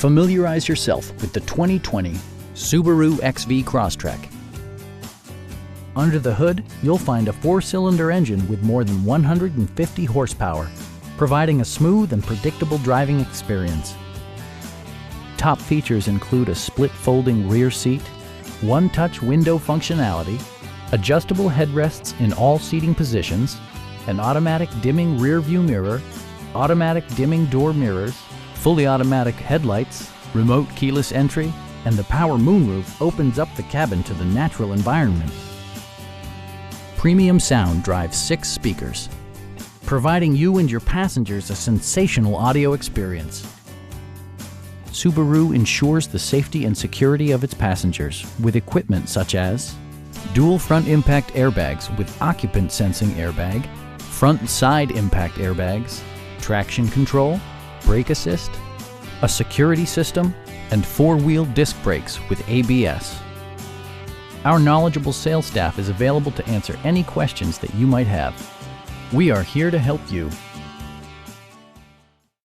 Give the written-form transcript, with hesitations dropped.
Familiarize yourself with the 2020 Subaru XV Crosstrek. Under the hood, you'll find a 4-cylinder engine with more than 150 horsepower, providing a smooth and predictable driving experience. Top features include a split folding rear seat, one-touch window functionality, adjustable headrests in all seating positions, an automatic dimming rear view mirror, automatic dimming door mirrors, fully automatic headlights, remote keyless entry, and the power moonroof opens up the cabin to the natural environment. Premium sound drives 6 speakers, providing you and your passengers a sensational audio experience. Subaru ensures the safety and security of its passengers with equipment such as dual front impact airbags with occupant sensing airbag, front and side impact airbags, traction control, brake assist, a security system, and 4-wheel disc brakes with ABS. Our knowledgeable sales staff is available to answer any questions that you might have. We are here to help you.